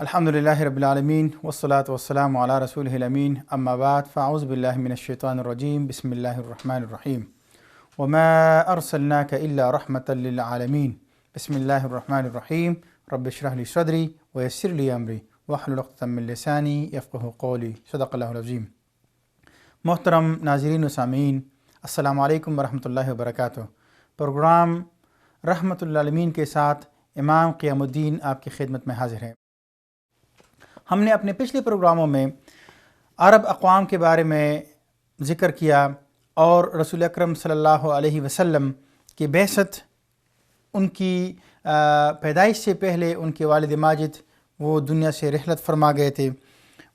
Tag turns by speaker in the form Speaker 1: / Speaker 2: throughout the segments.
Speaker 1: الحمدللہ رب العالمین والصلاة والسلام علی رسولہ الامین اما بعد فاعوذ باللہ من الشیطان الرجیم بسم اللہ الرحمن الرحیم وما ارسلناک الا رحمة للعالمین بسم اللہ الرحمن الرحیم رب اشرح لی صدری ویسر لی امری واحلل عقدۃ من لسانی یفقہوا قولی صدق اللہ العظیم۔ محترم ناظرین و سامعین، السلام علیکم ورحمۃ اللہ وبرکاتہ۔ پروگرام رحمۃ للعالمین کے ساتھ امام قیام الدین آپ کی خدمت میں حاضر ہے۔ ہم نے اپنے پچھلے پروگراموں میں عرب اقوام کے بارے میں ذکر کیا اور رسول اکرم صلی اللہ علیہ وسلم کی بعثت، ان کی پیدائش سے پہلے ان کے والد ماجد وہ دنیا سے رحلت فرما گئے تھے۔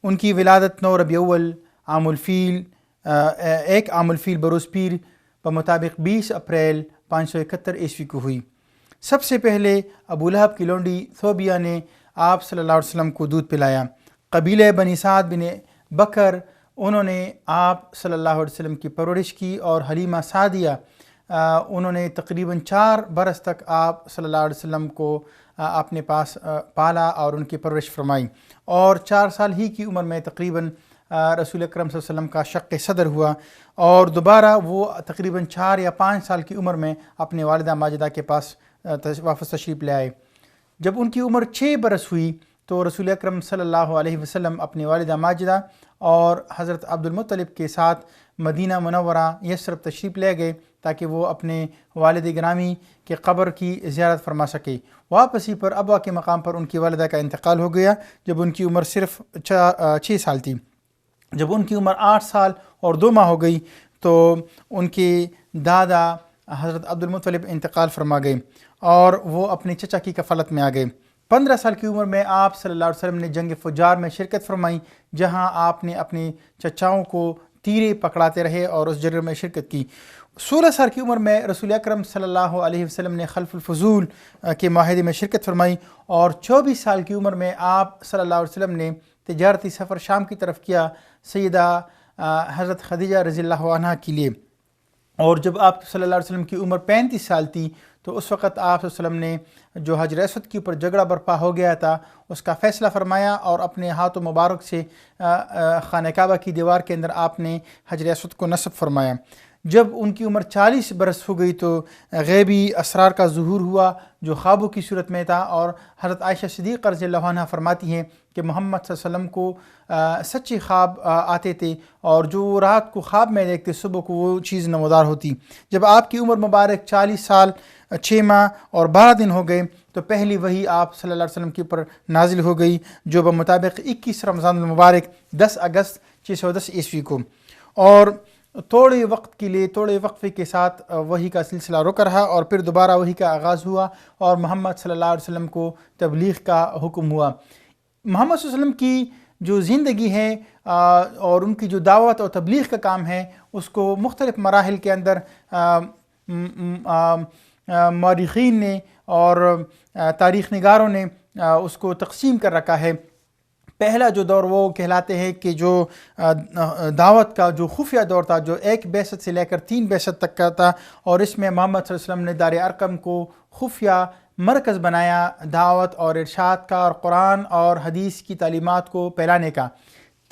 Speaker 1: ان کی ولادت 9 ربیع الاول عام الفیل عام الفیل بروز پیر بمطابق 20 اپریل 571 عیسوی کو ہوئی۔ سب سے پہلے ابو لہب کی لونڈی ثوبیہ نے آپ صلی اللہ علیہ وسلم کو دودھ پلایا۔ قبیلہ بنی سعد بن بکر، انہوں نے آپ صلی اللہ علیہ وسلم کی پرورش کی، اور حلیمہ سعدیہ انہوں نے تقریباً 4 برس تک آپ صلی اللہ علیہ وسلم کو اپنے پاس پالا اور ان کی پرورش فرمائی، اور 4 سال ہی کی عمر میں تقریباً رسول اکرم صلی اللہ علیہ وسلم کا شق صدر ہوا، اور دوبارہ وہ تقریباً 4 یا 5 سال کی عمر میں اپنے والدہ ماجدہ کے پاس واپس تشریف لے آئے۔ جب ان کی عمر 6 برس ہوئی تو رسول اکرم صلی اللہ علیہ وسلم اپنی والدہ ماجدہ اور حضرت عبد المطلب کے ساتھ مدینہ منورہ یثرب تشریف لے گئے تاکہ وہ اپنے والد گرامی کے قبر کی زیارت فرما سکے۔ واپسی پر ابوا کے مقام پر ان کی والدہ کا انتقال ہو گیا جب ان کی عمر صرف 6 سال تھی۔ جب ان کی عمر 8 سال اور 2 ماہ ہو گئی تو ان کے دادا حضرت عبد المطلب انتقال فرما گئے اور وہ اپنے چچا کی کفالت میں آ گئے۔ 15 سال کی عمر میں آپ صلی اللہ علیہ وسلم نے جنگ فجار میں شرکت فرمائی، جہاں آپ نے اپنے چچاؤں کو تیرے پکڑاتے رہے اور اس جنگ میں شرکت کی۔ 16 سال کی عمر میں رسول اکرم صلی اللہ علیہ وسلم نے خلف الفضول کے معاہدے میں شرکت فرمائی، اور 24 سال کی عمر میں آپ صلی اللہ علیہ وسلم نے تجارتی سفر شام کی طرف کیا سیدہ حضرت خدیجہ رضی اللہ عنہا کے لیے۔ اور جب آپ صلی اللہ علیہ وسلم کی عمر 35 سال تھی تو اس وقت آپ صلی اللہ علیہ وسلم نے جو حجر اسود کے اوپر جھگڑا برپا ہو گیا تھا اس کا فیصلہ فرمایا، اور اپنے ہاتھ مبارک سے خانہ کعبہ کی دیوار کے اندر آپ نے حجر اسود کو نصب فرمایا۔ جب ان کی عمر 40 برس ہو گئی تو غیبی اسرار کا ظہور ہوا جو خوابوں کی صورت میں تھا، اور حضرت عائشہ صدیقہ رضی اللہ عنہا فرماتی ہیں کہ محمد صلی اللہ علیہ وسلم کو سچے خواب آتے تھے، اور جو رات کو خواب میں دیکھتے صبح کو وہ چیز نمودار ہوتی۔ جب آپ کی عمر مبارک 40 سال 6 ماہ اور 12 دن ہو گئے تو پہلی وحی آپ صلی اللہ علیہ وسلم کے اوپر نازل ہو گئی، جو بمطابق 21 رمضان المبارک 10 اگست 610 عیسوی کو، اور تھوڑے وقت کے لیے تھوڑے وقفے کے ساتھ وحی کا سلسلہ رک رہا، اور پھر دوبارہ وحی کا آغاز ہوا اور محمد صلی اللہ علیہ وسلم کو تبلیغ کا حکم ہوا۔ محمد صلی اللہ علیہ وسلم کی جو زندگی ہے اور ان کی جو دعوت اور تبلیغ کا کام ہے، اس کو مختلف مراحل کے اندر مورخین نے اور تاریخ نگاروں نے اس کو تقسیم کر رکھا ہے۔ پہلا جو دور وہ کہلاتے ہیں کہ جو دعوت کا جو خفیہ دور تھا، جو 1 بعثت سے لے کر 3 بعثت تک کا تھا، اور اس میں محمد صلی اللہ علیہ وسلم نے دار ارقم کو خفیہ مرکز بنایا دعوت اور ارشاد کا، اور قرآن اور حدیث کی تعلیمات کو پھیلانے کا۔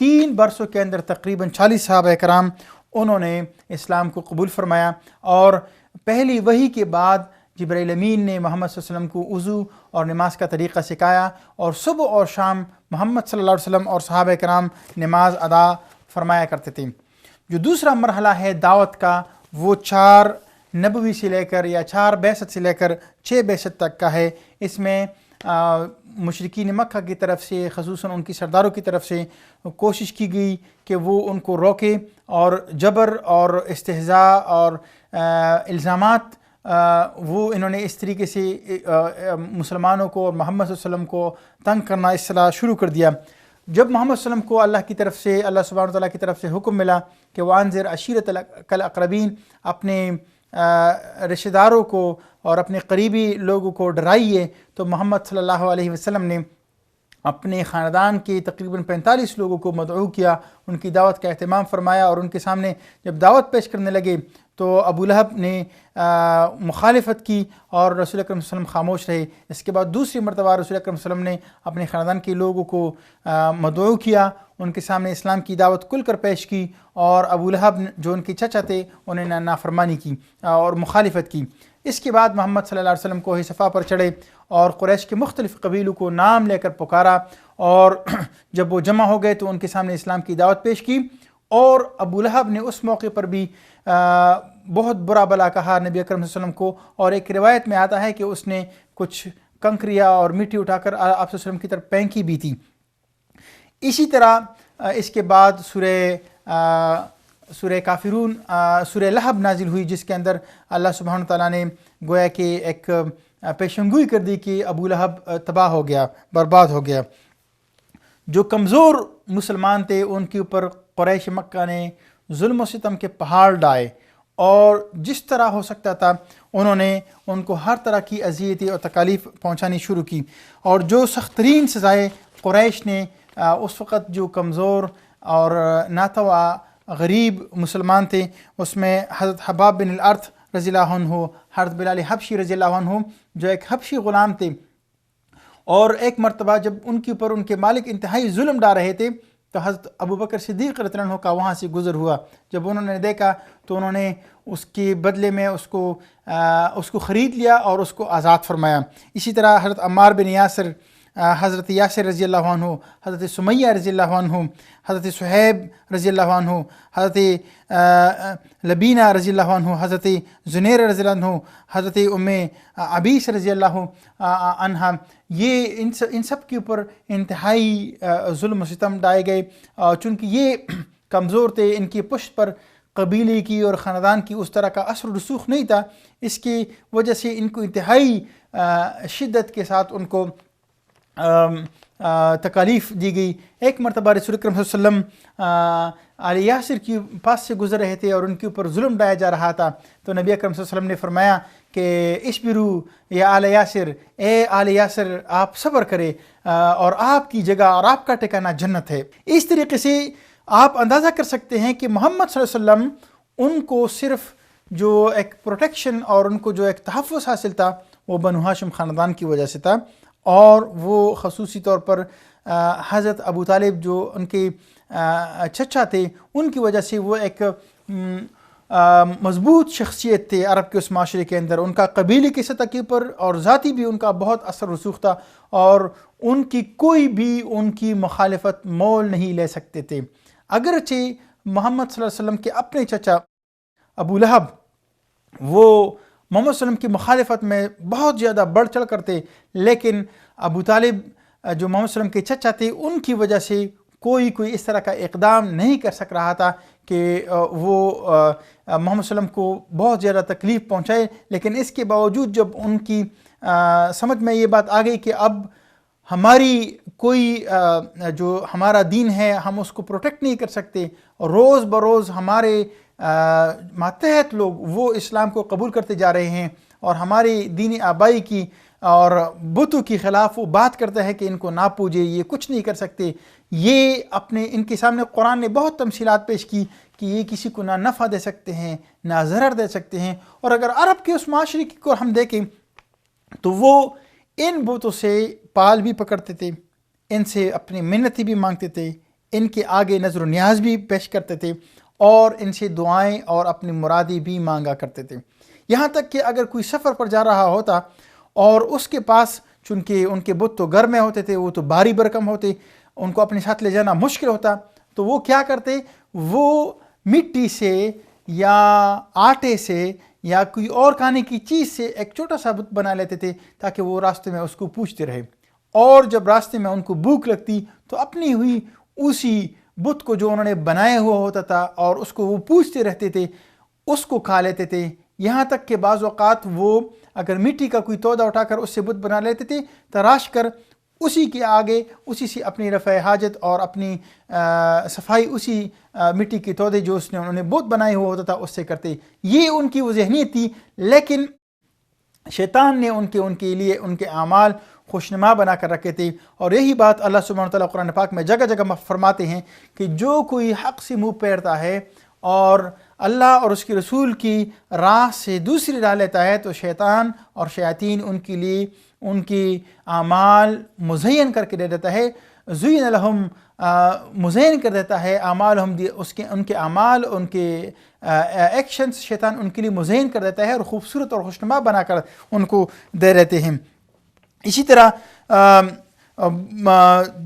Speaker 1: 3 برسوں کے اندر تقریباً 40 صحابہ کرام انہوں نے اسلام کو قبول فرمایا، اور پہلی وحی کے بعد جبرائیل امین نے محمد صلی اللہ علیہ وسلم کو وضو اور نماز کا طریقہ سکھایا، اور صبح اور شام محمد صلی اللہ علیہ وسلم اور صحابہ کرام نماز ادا فرمایا کرتے تھے۔ جو دوسرا مرحلہ ہے دعوت کا، وہ 4 نبوی سے لے کر یا 4 بعثت سے لے کر 6 بعثت تک کا ہے۔ اس میں مشرکین مکہ کی طرف سے، خصوصاً ان کی سرداروں کی طرف سے کوشش کی گئی کہ وہ ان کو روکے، اور جبر اور استہزاء اور الزامات وہ انہوں نے اس طریقے سے مسلمانوں کو اور محمد صلی اللہ علیہ وسلم کو تنگ کرنا اس طرح شروع کر دیا۔ جب محمد صلی اللہ علیہ وسلم کو اللہ کی طرف سے، اللہ سبحانہ وتعالیٰ کی طرف سے حکم ملا کہ وانذر عشیرتک الاقربین، اپنے رشتہ داروں کو اور اپنے قریبی لوگوں کو ڈرائیے، تو محمد صلی اللہ علیہ وسلم نے اپنے خاندان کے تقریباً 45 لوگوں کو مدعو کیا، ان کی دعوت کا اہتمام فرمایا، اور ان کے سامنے جب دعوت پیش کرنے لگے تو ابو لہب نے مخالفت کی اور رسول اکرم صلی اللہ علیہ وسلم خاموش رہے۔ اس کے بعد دوسری مرتبہ رسول اکرم صلی اللہ علیہ وسلم نے اپنے خاندان کے لوگوں کو مدعو کیا، ان کے سامنے اسلام کی دعوت کھل کر پیش کی، اور ابو لہب جو ان کے چچا تھے انہیں نافرمانی کی اور مخالفت کی۔ اس کے بعد محمد صلی اللہ علیہ وسلم کو صفا پر چڑھے اور قریش کے مختلف قبیلوں کو نام لے کر پکارا، اور جب وہ جمع ہو گئے تو ان کے سامنے اسلام کی دعوت پیش کی، اور ابو لہب نے اس موقع پر بھی بہت برا بلا کہا نبی اکرم صلی اللہ علیہ وسلم کو، اور ایک روایت میں آتا ہے کہ اس نے کچھ کنکریاں اور مٹی اٹھا کر آپ صلی اللہ علیہ وسلم کی طرف پھینکی بھی تھی۔ اسی طرح اس کے بعد سورہ کافرون، سورہ لہب نازل ہوئی، جس کے اندر اللہ سبحانہ تعالیٰ نے گویا کہ ایک پیشنگوئی کر دی کہ ابو لہب تباہ ہو گیا، برباد ہو گیا۔ جو کمزور مسلمان تھے ان کے اوپر قریش مکہ نے ظلم و ستم کے پہاڑ ڈائے، اور جس طرح ہو سکتا تھا انہوں نے ان کو ہر طرح کی اذیتیں اور تکالیف پہنچانی شروع کی، اور جو سخت ترین سزائیں قریش نے اس وقت جو کمزور اور ناتواں غریب مسلمان تھے، اس میں حضرت حباب بن الارث رضی اللہ عنہ، حضرت بلال حبشی رضی اللہ عنہ جو ایک حبشی غلام تھے، اور ایک مرتبہ جب ان کے اوپر ان کے مالک انتہائی ظلم ڈال رہے تھے تو حضرت ابو بکر صدیق رضی اللہ عنہ کا وہاں سے گزر ہوا۔ جب انہوں نے دیکھا تو انہوں نے اس کے بدلے میں اس کو خرید لیا اور اس کو آزاد فرمایا۔ اسی طرح حضرت عمار بن یاسر، حضرت یاسر رضی اللہ عنہ، حضرت سمیہ رضی اللہ عنہ، حضرت صہیب رضی اللہ عنہ، حضرت لبینہ رضی اللہ عنہ، حضرت زنیر رضی اللہ عنہ، حضرت ام عبیس رضی اللہ عنہ، یہ ان سب کے اوپر انتہائی ظلم و ستم ڈائے گئے، چونکہ یہ کمزور تھے، ان کی پشت پر قبیلے کی اور خاندان کی اس طرح کا اثر و رسوخ نہیں تھا، اس کی وجہ سے ان کو انتہائی شدت کے ساتھ ان کو تکالیف دی گئی۔ ایک مرتبہ رسول اکرم صلی اللہ علیہ وسلم آل یاسر کے پاس سے گزر رہے تھے اور ان کے اوپر ظلم ڈایا جا رہا تھا، تو نبی اکرم صلی اللہ علیہ وسلم نے فرمایا کہ اصبرو یا آل یاسر، اے آل یاسر آپ صبر کرے، اور آپ کی جگہ اور آپ کا ٹھکانہ جنت ہے۔ اس طریقے سے آپ اندازہ کر سکتے ہیں کہ محمد صلی اللہ علیہ وسلم ان کو صرف جو ایک پروٹیکشن اور ان کو جو ایک تحفظ حاصل تھا وہ بنو ہاشم خاندان کی وجہ سے تھا، اور وہ خصوصی طور پر حضرت ابو طالب جو ان کے چچا تھے ان کی وجہ سے وہ ایک مضبوط شخصیت تھے عرب کے اس معاشرے کے اندر، ان کا قبیلے کی سطح کے اوپر اور ذاتی بھی ان کا بہت اثر رسوخ تھا، اور ان کی کوئی بھی ان کی مخالفت مول نہیں لے سکتے تھے۔ اگرچہ محمد صلی اللہ علیہ وسلم کے اپنے چچا ابو لہب وہ محمد صلی اللہ علیہ وسلم کی مخالفت میں بہت زیادہ بڑھ چڑھ کر تھے، لیکن ابو طالب جو محمد صلی اللہ علیہ وسلم کے چچا تھے ان کی وجہ سے کوئی اس طرح کا اقدام نہیں کر سک رہا تھا کہ وہ محمد صلی اللہ علیہ وسلم کو بہت زیادہ تکلیف پہنچائے۔ لیکن اس کے باوجود جب ان کی سمجھ میں یہ بات آ گئی کہ اب ہماری کوئی جو ہمارا دین ہے ہم اس کو پروٹیکٹ نہیں کر سکتے، روز بروز ہمارے ماتحت لوگ وہ اسلام کو قبول کرتے جا رہے ہیں، اور ہماری دینی آبائی کی اور بتوں کے خلاف وہ بات کرتا ہے کہ ان کو نہ پوجے، یہ کچھ نہیں کر سکتے، یہ اپنے ان کے سامنے قرآن نے بہت تمثیلات پیش کی کہ یہ کسی کو نہ نفع دے سکتے ہیں نہ ضرر دے سکتے ہیں۔ اور اگر عرب کے اس معاشرے کو ہم دیکھیں تو وہ ان بتوں سے پال بھی پکڑتے تھے، ان سے اپنی منتیں بھی مانگتے تھے، ان کے آگے نظر و نیاز بھی پیش کرتے تھے، اور ان سے دعائیں اور اپنی مرادی بھی مانگا کرتے تھے۔ یہاں تک کہ اگر کوئی سفر پر جا رہا ہوتا اور اس کے پاس، چونکہ ان کے بت تو گھر میں ہوتے تھے، وہ تو بھاری بھرکم ہوتے، ان کو اپنے ساتھ لے جانا مشکل ہوتا، تو وہ کیا کرتے، وہ مٹی سے یا آٹے سے یا کوئی اور کھانے کی چیز سے ایک چھوٹا سا بت بنا لیتے تھے تاکہ وہ راستے میں اس کو پوچھتے رہے، اور جب راستے میں ان کو بھوک لگتی تو اپنی ہوئی اسی بت کو جو انہوں نے بنایا ہوا ہوتا تھا اور اس کو وہ پوچھتے رہتے تھے، اس کو کھا لیتے تھے۔ یہاں تک کہ بعض اوقات وہ اگر مٹی کا کوئی تودا اٹھا کر اس سے بت بنا لیتے تھے، تراش کر اسی کے آگے اسی سے اپنی رفع حاجت اور اپنی صفائی اسی مٹی کے تودے جو انہوں نے بت بنائے ہوا ہوتا تھا اس سے کرتے۔ یہ ان کی وہ ذہنیت تھی، لیکن شیطان نے ان کے لیے ان کے اعمال خوشنما بنا کر رکھے تھے، اور یہی بات اللہ سبحانہ وتعالیٰ قرآن پاک میں جگہ جگہ فرماتے ہیں کہ جو کوئی حق سے منہ پھیرتا ہے اور اللہ اور اس کے رسول کی راہ سے دوسری راہ لیتا ہے تو شیطان اور شیاطین ان کے لیے ان کی اعمال مزین کر کے دے دیتا ہے. زین لہم مزین کر دیتا ہے اعمالہم، ان کے اعمال، ان کے ایکشنز شیطان ان کے لیے مزین کر دیتا ہے اور خوبصورت اور خوشنما بنا کر ان کو دے رہتے ہیں. اسی طرح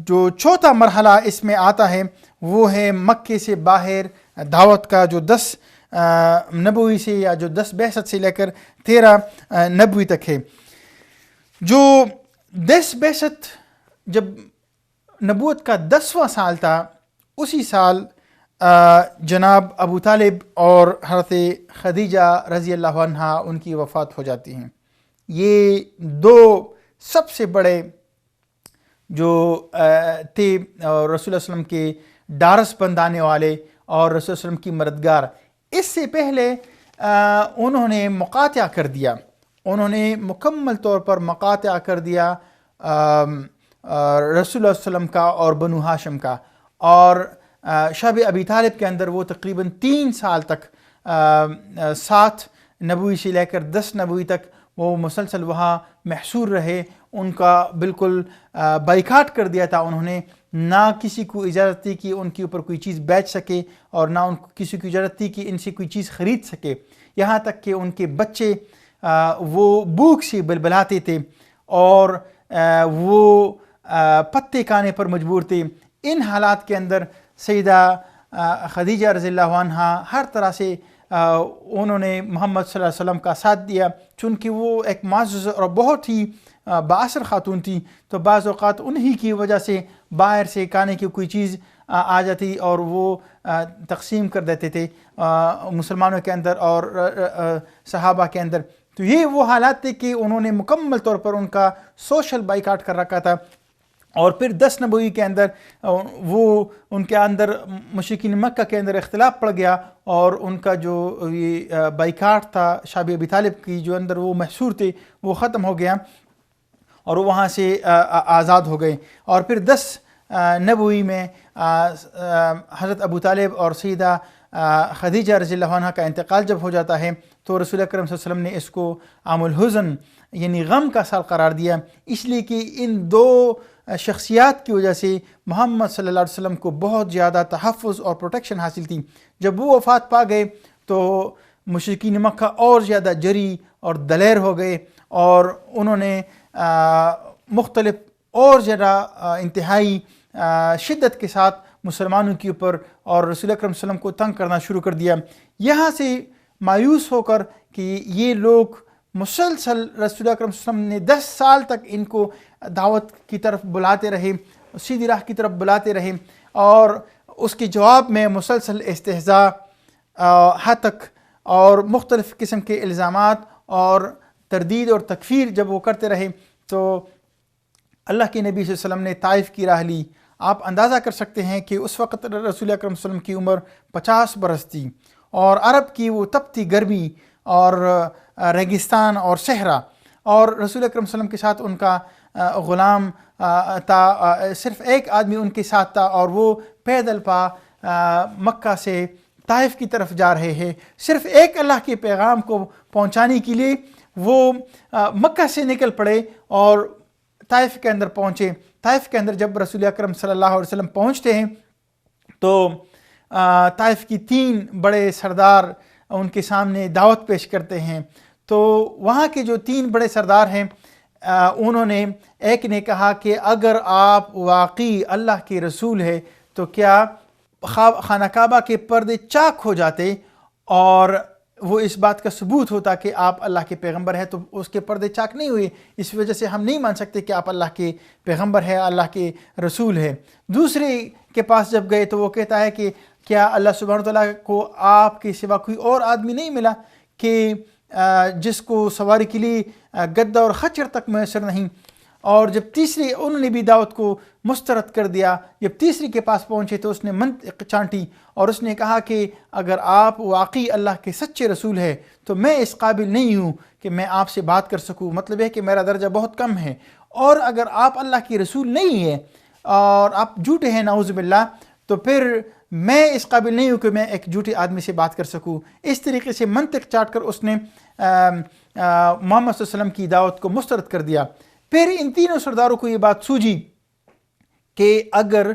Speaker 1: جو چوتھا مرحلہ اس میں آتا ہے وہ ہے مکے سے باہر دعوت کا، جو 10 نبوی سے یا جو 10 بعثت سے لے کر 13 نبوی تک ہے. جو 10 بعثت جب نبوت کا 10واں سال تھا، اسی سال جناب ابو طالب اور حضرت خدیجہ رضی اللہ عنہا ان کی وفات ہو جاتی ہیں. یہ 2 سب سے بڑے جو تھے رسول اللہ صلی اللہ علیہ وسلم کے ڈارس بندانے والے اور رسول اللہ علیہ وسلم کی مددگار. اس سے پہلے انہوں نے مقاطعہ کر دیا، انہوں نے مکمل طور پر مقاطعہ کر دیا رسول اللہ صلی اللہ علیہ وسلم کا اور بنو ہاشم کا. اور شب ابی طالب کے اندر وہ تقریباً 3 سال تک 7 نبوی سے لے کر 10 نبوی تک وہ مسلسل وہاں محصور رہے. ان کا بالکل بائیکاٹ کر دیا تھا انہوں نے، نہ کسی کو اجازت تھی کہ ان کے اوپر کوئی چیز بیچ سکے اور نہ ان کو کسی کو اجازت تھی کہ ان سے کوئی چیز خرید سکے. یہاں تک کہ ان کے بچے وہ بھوک سے بلبلاتے تھے اور وہ پتے کھانے پر مجبور تھے. ان حالات کے اندر سیدہ خدیجہ رضی اللہ عنہا ہر طرح سے انہوں نے محمد صلی اللہ علیہ وسلم کا ساتھ دیا، چونکہ وہ ایک معزز اور بہت ہی بااثر خاتون تھی. تو بعض اوقات انہی کی وجہ سے باہر سے کھانے کی کوئی چیز آ جاتی اور وہ تقسیم کر دیتے تھے مسلمانوں کے اندر اور صحابہ کے اندر. تو یہ وہ حالات تھے کہ انہوں نے مکمل طور پر ان کا سوشل بائیکاٹ کر رکھا تھا. اور پھر 10 نبوی کے اندر وہ ان کے اندر مشرکین مکہ کے اندر اختلاف پڑ گیا اور ان کا جو یہ بائیکاٹ تھا شب ابی طالب کی جو اندر وہ محصور تھے وہ ختم ہو گیا اور وہ وہاں سے آزاد ہو گئے. اور پھر 10 نبوی میں حضرت ابو طالب اور سیدہ خدیجہ رضی اللہ عنہ کا انتقال جب ہو جاتا ہے تو رسول اکرم صلی اللہ علیہ وسلم نے اس کو عام الحزن یعنی غم کا سال قرار دیا، اس لیے کہ ان 2 شخصیات کی وجہ سے محمد صلی اللہ علیہ وسلم کو بہت زیادہ تحفظ اور پروٹیکشن حاصل تھی. جب وہ وفات پا گئے تو مشرکین مکہ اور زیادہ جری اور دلیر ہو گئے اور انہوں نے مختلف اور زیادہ انتہائی شدت کے ساتھ مسلمانوں کے اوپر اور رسول اکرم صلی اللہ علیہ وسلم کو تنگ کرنا شروع کر دیا. یہاں سے مایوس ہو کر کہ یہ لوگ مسلسل رسول اکرم صلی اللہ علیہ وسلم نے 10 سال تک ان کو دعوت کی طرف بلاتے رہے، سیدھی راہ کی طرف بلاتے رہے اور اس کے جواب میں مسلسل استہزاء، ہتک اور مختلف قسم کے الزامات اور تردید اور تکفیر جب وہ کرتے رہے تو اللہ کے نبی صلی اللہ علیہ وسلم نے طائف کی راہ لی. آپ اندازہ کر سکتے ہیں کہ اس وقت رسول اکرم صلی اللہ علیہ وسلم کی عمر 50 برس تھی اور عرب کی وہ تپتی گرمی اور ریگستان اور صحرا، اور رسول اکرم صلی اللہ علیہ وسلم کے ساتھ ان کا غلام تھا، صرف ایک آدمی ان کے ساتھ تھا اور وہ پیدل پا مکہ سے طائف کی طرف جا رہے ہیں صرف ایک اللہ کے پیغام کو پہنچانے کے لیے. وہ مکہ سے نکل پڑے اور طائف کے اندر پہنچے. طائف کے اندر جب رسول اکرم صلی اللہ علیہ وسلم پہنچتے ہیں تو طائف کی 3 بڑے سردار ان کے سامنے دعوت پیش کرتے ہیں. تو وہاں کے جو 3 بڑے سردار ہیں انہوں نے ایک نے کہا کہ اگر آپ واقعی اللہ کے رسول ہے تو کیا خانہ کعبہ کے پردے چاک ہو جاتے اور وہ اس بات کا ثبوت ہوتا کہ آپ اللہ کے پیغمبر ہیں. تو اس کے پردے چاک نہیں ہوئے، اس وجہ سے ہم نہیں مان سکتے کہ آپ اللہ کے پیغمبر ہیں، اللہ کے رسول ہیں. دوسرے کے پاس جب گئے تو وہ کہتا ہے کہ کیا اللہ سبحانہ وتعالیٰ کو آپ کے سوا کوئی اور آدمی نہیں ملا کہ جس کو سواری کے لیے گدا اور خچر تک میسر نہیں. اور جب تیسری انہوں نے بھی دعوت کو مسترد کر دیا. جب تیسری کے پاس پہنچے تو اس نے منطق چانٹی اور اس نے کہا کہ اگر آپ واقعی اللہ کے سچے رسول ہیں تو میں اس قابل نہیں ہوں کہ میں آپ سے بات کر سکوں، مطلب ہے کہ میرا درجہ بہت کم ہے. اور اگر آپ اللہ کے رسول نہیں ہیں اور آپ جھوٹے ہیں نعوذ باللہ تو پھر میں اس قابل نہیں ہوں کہ میں ایک جھوٹے آدمی سے بات کر سکوں. اس طریقے سے منطق چاٹ کر اس نے محمد صلی اللہ علیہ وسلم کی دعوت کو مسترد کر دیا. پھر ان تینوں سرداروں کو یہ بات سوجھی کہ اگر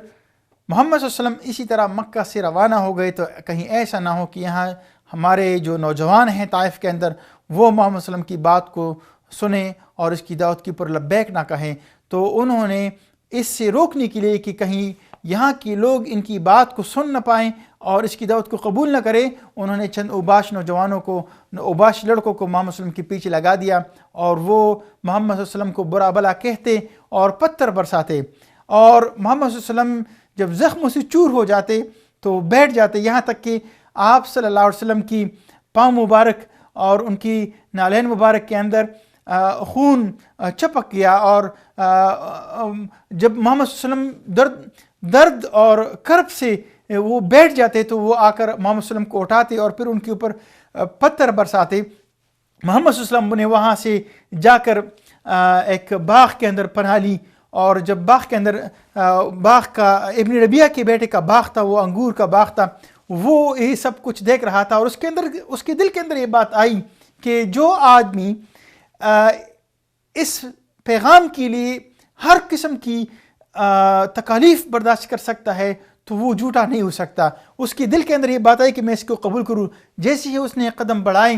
Speaker 1: محمد صلی اللہ علیہ وسلم اسی طرح مکہ سے روانہ ہو گئے تو کہیں ایسا نہ ہو کہ یہاں ہمارے جو نوجوان ہیں طائف کے اندر وہ محمد صلی اللہ علیہ وسلم کی بات کو سنیں اور اس کی دعوت کے اوپر لبیک نہ کہیں. تو انہوں نے اس سے روکنے کے لیے کہ کہیں یہاں کے لوگ ان کی بات کو سن نہ پائیں اور اس کی دعوت کو قبول نہ کریں، انہوں نے چند اوباش نوجوانوں کو، اوباش لڑکوں کو محمد صلی اللہ علیہ وسلم کے پیچھے لگا دیا اور وہ محمد صلی اللہ علیہ وسلم کو برا بلا کہتے اور پتھر برساتے. اور محمد صلی اللہ علیہ وسلم جب زخموں سے چور ہو جاتے تو بیٹھ جاتے، یہاں تک کہ آپ صلی اللہ علیہ وسلم کی پاؤں مبارک اور ان کی نالین مبارک کے اندر خون چپک گیا. اور جب محمد صلی اللہ علیہ وسلم درد اور کرب سے وہ بیٹھ جاتے تو وہ آ کر محمد صلی اللہ علیہ وسلم کو اٹھاتے اور پھر ان کے اوپر پتھر برساتے. محمد صلی اللہ علیہ وسلم نے وہاں سے جا کر ایک باغ کے اندر پناہ لی، اور جب باغ کے اندر باغ کا ابن ربیعہ کے بیٹے کا باغ تھا، وہ انگور کا باغ تھا، وہ یہ سب کچھ دیکھ رہا تھا. اور اس کے دل کے اندر یہ بات آئی کہ جو آدمی اس پیغام کے لیے ہر قسم کی تکالیف برداشت کر سکتا ہے تو وہ جھوٹا نہیں ہو سکتا. اس کے دل کے اندر یہ بات آئی کہ میں اس کو قبول کروں. جیسے ہی اس نے قدم بڑھائے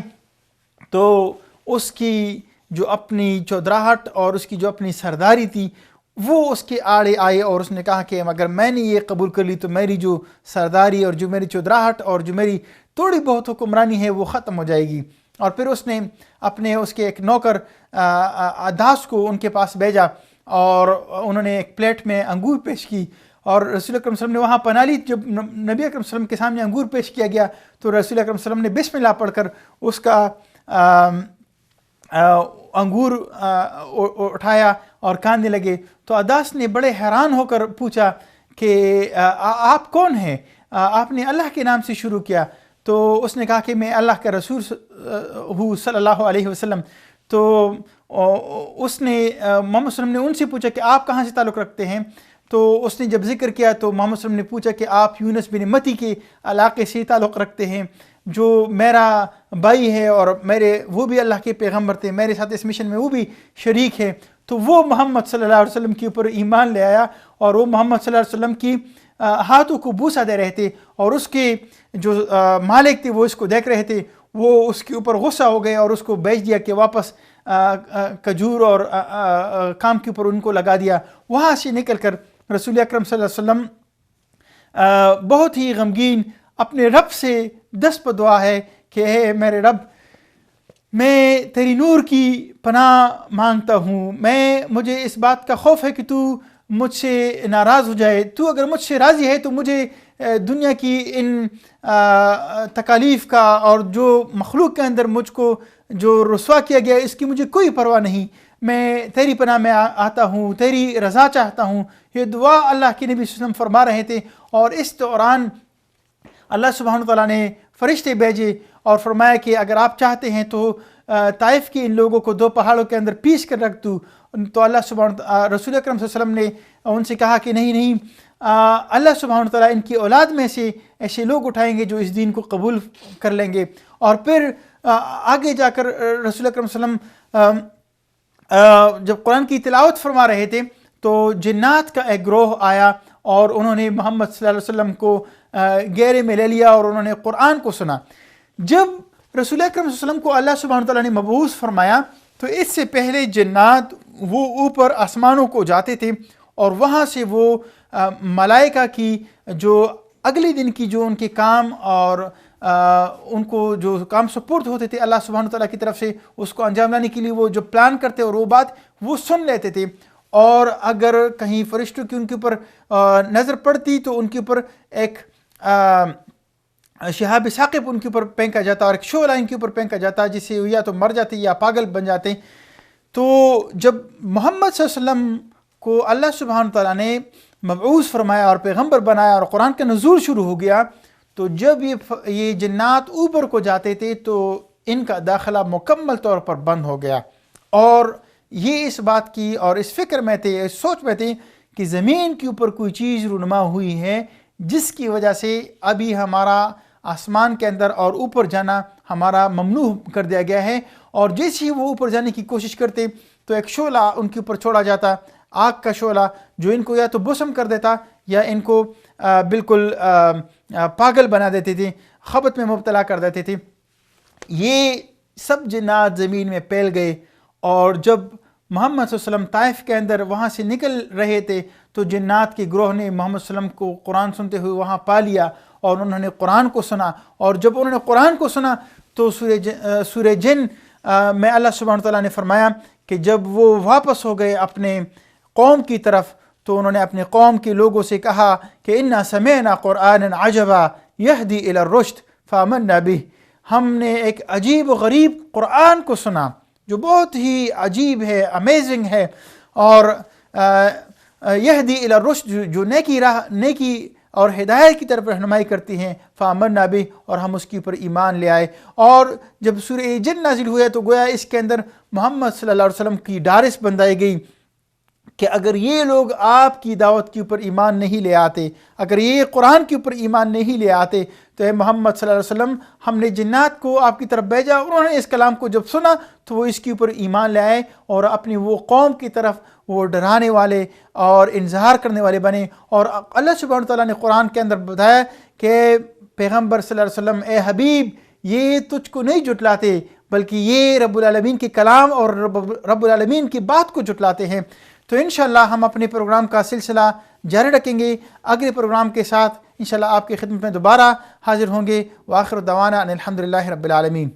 Speaker 1: تو اس کی جو اپنی چودراہٹ اور اس کی جو اپنی سرداری تھی وہ اس کے آڑے آئے، اور اس نے کہا کہ اگر میں نے یہ قبول کر لی تو میری جو سرداری اور جو میری چودراہٹ اور جو میری تھوڑی بہت حکمرانی ہے وہ ختم ہو جائے گی. اور پھر اس نے اس کے ایک نوکر اداس کو ان کے پاس بھیجا اور انہوں نے ایک پلیٹ میں انگور پیش کی، اور رسول اکرم صلی اللہ علیہ وسلم نے وہاں پناہ لی. جب نبی اکرم صلی اللہ علیہ وسلم کے سامنے انگور پیش کیا گیا تو رسول اکرم صلی اللہ علیہ وسلم نے بسم اللہ پڑھ کر اس کا انگور اٹھایا اور کھانے لگے. تو اداس نے بڑے حیران ہو کر پوچھا کہ آپ کون ہیں؟ آپ نے اللہ کے نام سے شروع کیا. تو اس نے کہا کہ میں اللہ کا رسول ہوں صلی اللہ علیہ وسلم. تو اس نے محمد صلی اللہ علیہ وسلم نے ان سے پوچھا کہ آپ کہاں سے تعلق رکھتے ہیں؟ تو اس نے جب ذکر کیا تو محمد صلی اللہ علیہ وسلم نے پوچھا کہ آپ یونس بن متی کے علاقے سے تعلق رکھتے ہیں، جو میرا بھائی ہے اور وہ بھی اللہ کے پیغمبر تھے، میرے ساتھ اس مشن میں وہ بھی شریک ہے. تو وہ محمد صلی اللہ علیہ وسلم کے اوپر ایمان لے آیا، اور وہ محمد صلی اللہ علیہ وسلم کی ہاتھوں کو بوسہ دے رہے تھے، اور اس کے جو مالک تھے وہ اس کو دیکھ رہے تھے. وہ اس کے اوپر غصہ ہو گئے اور اس کو بیچ دیا کہ واپس کھجور اور کام کے اوپر ان کو لگا دیا. وہاں سے نکل کر رسول اکرم صلی اللہ علیہ وسلم بہت ہی غمگین اپنے رب سے دست دعا ہے کہ اے میرے رب، میں تیری نور کی پناہ مانگتا ہوں. مجھے اس بات کا خوف ہے کہ تو مجھ سے ناراض ہو جائے. تو اگر مجھ سے راضی ہے تو مجھے دنیا کی ان تکالیف کا اور جو مخلوق کے اندر مجھ کو جو رسوا کیا گیا اس کی مجھے کوئی پرواہ نہیں. میں تیری پناہ میں آتا ہوں، تیری رضا چاہتا ہوں. یہ دعا اللہ کے نبی صلی اللہ علیہ وسلم فرما رہے تھے، اور اس دوران اللہ سبحانہ وتعالیٰ نے فرشتے بھیجے اور فرمایا کہ اگر آپ چاہتے ہیں تو طائف کے ان لوگوں کو 2 پہاڑوں کے اندر پیس کر رکھ دوں. تو اللہ رسول اکرم صلی اللہ علیہ وسلم نے ان سے کہا کہ نہیں، اللہ سبحانہ وتعالیٰ ان کی اولاد میں سے ایسے لوگ اٹھائیں گے جو اس دین کو قبول کر لیں گے. اور پھر آگے جا کر رسول اکرم صلی اللہ علیہ وسلم جب قرآن کی تلاوت فرما رہے تھے تو جنات کا ایک گروہ آیا اور انہوں نے محمد صلی اللہ علیہ وسلم کو گھیرے میں لے لیا اور انہوں نے قرآن کو سنا. جب رسول اکرم صلی اللہ علیہ وسلم کو اللہ سبحانہ تعالیٰ نے مبعوث فرمایا تو اس سے پہلے جنات وہ اوپر آسمانوں کو جاتے تھے، اور وہاں سے وہ ملائکہ کی جو اگلے دن کی جو ان کے کام اور ان کو جو کام سپرد ہوتے تھے اللہ سبحانہ تعالیٰ کی طرف سے اس کو انجام لانے کے لیے وہ جو پلان کرتے اور وہ بات وہ سن لیتے تھے. اور اگر کہیں فرشتوں کی ان کے اوپر نظر پڑتی تو ان کے اوپر ایک شہاب ثاقب ان کے اوپر پھینکا جاتا اور ایک شعلہ ان کے اوپر پھینکا جاتا جس سے یا تو مر جاتے یا پاگل بن جاتے. تو جب محمد صلی اللہ علیہ وسلم کو اللہ سبحانہ تعالیٰ نے مبعوث فرمایا اور پیغمبر بنایا اور قرآن کا نزول شروع ہو گیا تو جب یہ جنات اوپر کو جاتے تھے تو ان کا داخلہ مکمل طور پر بند ہو گیا، اور یہ اس بات کی اور اس فکر میں تھے، اس سوچ میں تھے کہ زمین کے اوپر کوئی چیز رونما ہوئی ہے جس کی وجہ سے ابھی ہمارا آسمان کے اندر اور اوپر جانا ہمارا ممنوع کر دیا گیا ہے، اور جیسے ہی وہ اوپر جانے کی کوشش کرتے تو ایک شعلہ ان کے اوپر چھوڑا جاتا، آگ کا شعلہ، جو ان کو یا تو بسم کر دیتا یا ان کو بالکل پاگل بنا دیتے تھے، خبط میں مبتلا کر دیتے تھے۔ یہ سب جنات زمین میں پھیل گئے، اور جب محمد صلی اللہ علیہ وسلم طائف کے اندر وہاں سے نکل رہے تھے تو جنات کے گروہ نے محمد صلی اللہ علیہ وسلم کو قرآن سنتے ہوئے وہاں پا لیا، اور انہوں نے قرآن کو سنا، اور جب انہوں نے قرآن کو سنا تو سورہ جن میں اللہ سبحانہ تعالیٰ نے فرمایا کہ جب وہ واپس ہو گئے اپنے قوم کی طرف تو انہوں نے اپنے قوم کے لوگوں سے کہا کہ انا سمعنا قرآنا عجبا یہدی الی الرشد فآمنا بہ، ہم نے ایک عجیب و غریب قرآن کو سنا جو بہت ہی عجیب ہے، امیزنگ ہے، اور یہدی الی الرشد جو نیکی اور ہدایت کی طرف رہنمائی کرتی ہیں، فآمنا بہ، اور ہم اس کے اوپر ایمان لے آئے۔ اور جب سورہ جن نازل ہوئے تو گویا اس کے اندر محمد صلی اللہ علیہ وسلم کی ڈارس بندائی گئی کہ اگر یہ لوگ آپ کی دعوت کے اوپر ایمان نہیں لے آتے، اگر یہ قرآن کے اوپر ایمان نہیں لے آتے تو اے محمد صلی اللہ علیہ وسلم، ہم نے جنات کو آپ کی طرف بھیجا، انہوں نے اس کلام کو جب سنا تو وہ اس کے اوپر ایمان لے آئے اور اپنی وہ قوم کی طرف وہ ڈرانے والے اور انذار کرنے والے بنے۔ اور اللہ سبحانہ تعالیٰ نے قرآن کے اندر بتایا کہ پیغمبر صلی اللہ علیہ وسلم، اے حبیب، یہ تجھ کو نہیں جھٹلاتے بلکہ یہ رب العالمین کے کلام اور رب العالمین کی بات کو جھٹلاتے ہیں۔ تو انشاءاللہ ہم اپنے پروگرام کا سلسلہ جاری رکھیں گے، اگلے پروگرام کے ساتھ انشاءاللہ آپ کی خدمت میں دوبارہ حاضر ہوں گے۔ وآخر دعوانا ان الحمدللہ رب العالمین۔